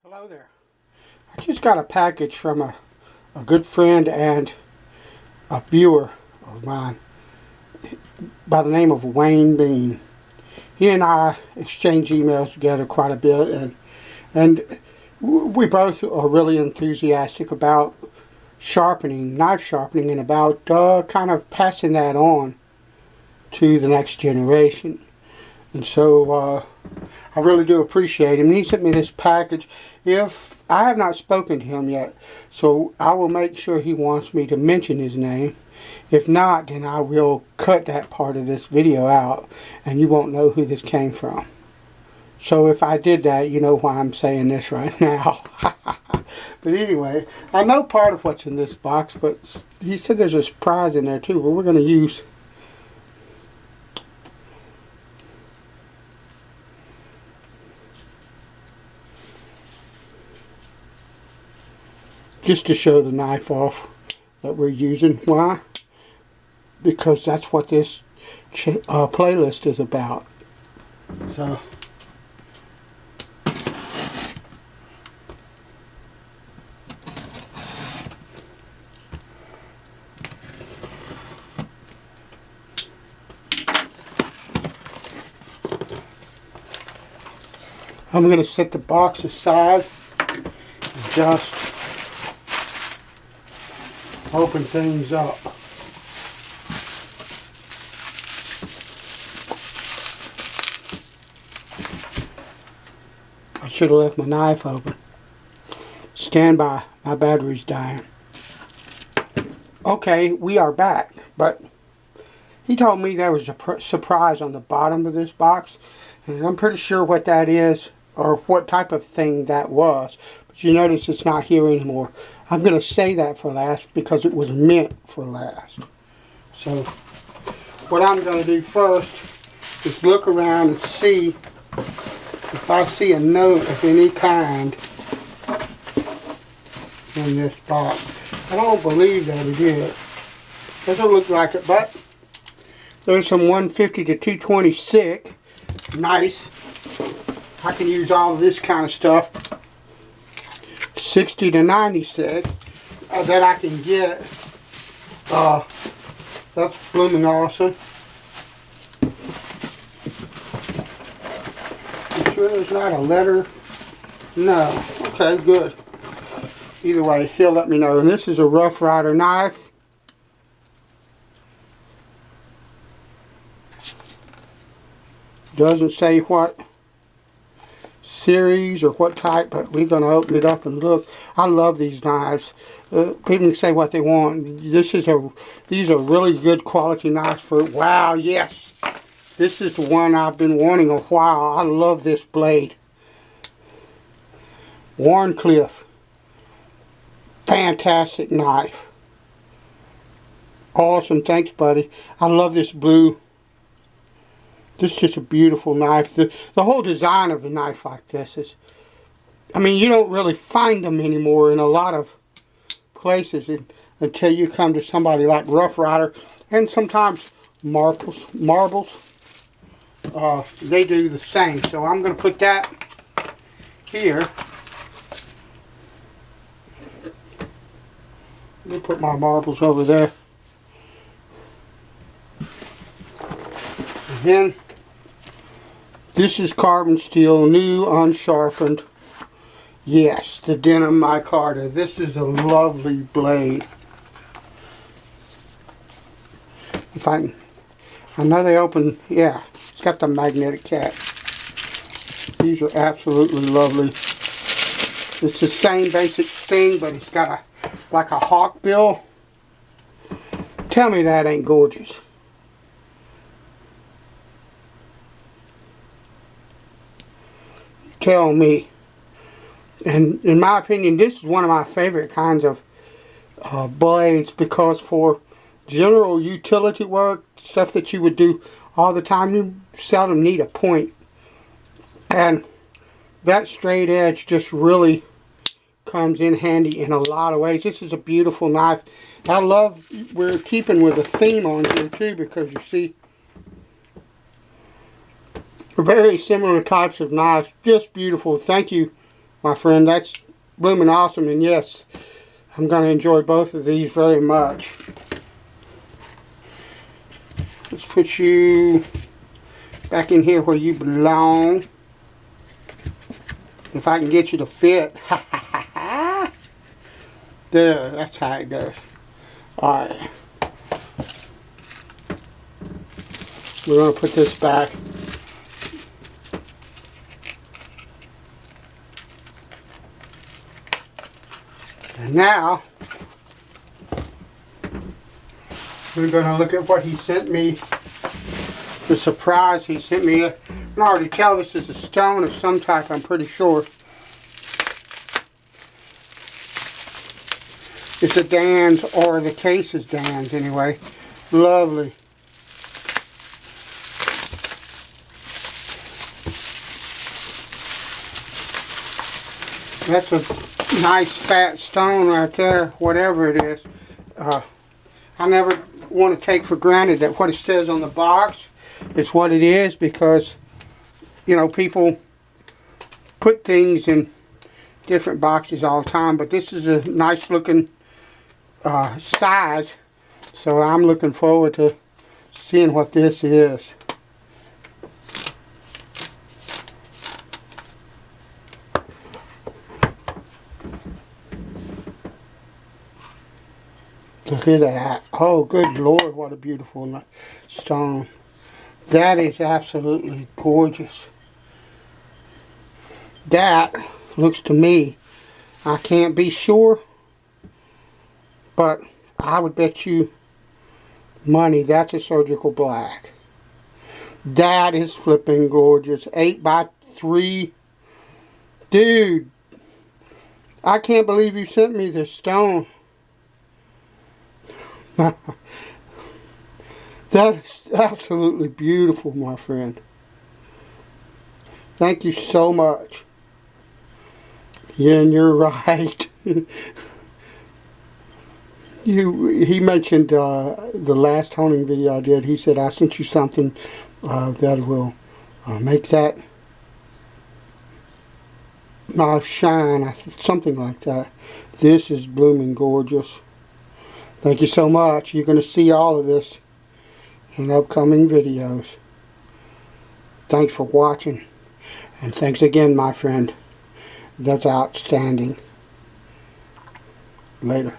Hello there. I just got a package from a good friend and a viewer of mine by the name of Wayne Bean. He and I exchange emails together quite a bit, and we both are really enthusiastic about knife sharpening, and about kind of passing that on to the next generation. And so I really do appreciate him. And he sent me this package. If I have not spoken to him yet, so I will make sure he wants me to mention his name. If not, then I will cut that part of this video out and you won't know who this came from. So if I did that, you know why I'm saying this right now. But anyway, I know part of what's in this box, but he said there's a surprise in there too, but we're going to use just to show the knife off that we're using. Why? Because that's what this playlist is about. So I'm going to set the box aside and just open things up. I should have left my knife open. Stand by, my battery's dying. Okay, we are back, but he told me there was a surprise on the bottom of this box, and I'm pretty sure what that is, or what type of thing that was. But you notice it's not here anymore. I'm going to say that for last because it was meant for last. So what I'm going to do first is look around and see if I see a note of any kind in this box. I don't believe that it is. Doesn't look like it, but there's some 150 to 226. Nice. I can use all of this kind of stuff. 60 to 96 that I can get. That's blooming awesome. You sure there's not a letter? No. Okay, good. Either way, he'll let me know. And this is a Rough Rider knife. Doesn't say what series or what type, but we're going to open it up and look. I love these knives. People can say what they want. These are really good quality knives for. Wow, yes, this is the one I've been wanting a while. I love this blade. Warncliffe, fantastic knife. Awesome, thanks, buddy. I love this blue. This is just a beautiful knife. The whole design of a knife like this is, I mean, you don't really find them anymore in a lot of places until you come to somebody like Rough Rider, and sometimes Marbles. They do the same. So I'm going to put that here. Let me put my marbles over there. And then this is carbon steel, new, unsharpened. Yes, the denim micarta. This is a lovely blade. If I know they open, yeah, it's got the magnetic cap. These are absolutely lovely. It's the same basic thing, but it's got like a hawk bill. Tell me that ain't gorgeous. Tell me. And in my opinion, this is one of my favorite kinds of blades, because for general utility work, stuff that you would do all the time, you seldom need a point. And that straight edge just really comes in handy in a lot of ways. This is a beautiful knife. I love, we're keeping with a theme on here too, because you see very similar types of knives. Just beautiful. Thank you my friend. That's blooming awesome. And yes, I'm going to enjoy both of these very much. Let's put you back in here where you belong. If I can get you to fit. There, that's how it goes. Alright. We're going to put this back. And now, we're going to look at what he sent me. The surprise he sent me. I can already tell this is a stone of some type, I'm pretty sure. It's a Dan's, or the case is Dan's anyway. Lovely. That's a nice fat stone right there, whatever it is. I never want to take for granted that what it says on the box is what it is, because, you know, people put things in different boxes all the time, but this is a nice looking size, so I'm looking forward to seeing what this is. Look at that. Oh, good Lord, what a beautiful stone. That is absolutely gorgeous. That looks to me, I can't be sure, but I would bet you money that's a surgical black. That is flipping gorgeous. 8x3. Dude, I can't believe you sent me this stone. That is absolutely beautiful, my friend. Thank you so much. Yeah, and you're right. He mentioned the last honing video I did. He said, I sent you something that will make that knife shine. Something like that. This is blooming gorgeous. Thank you so much. You're going to see all of this in upcoming videos. Thanks for watching. And thanks again, my friend. That's outstanding. Later.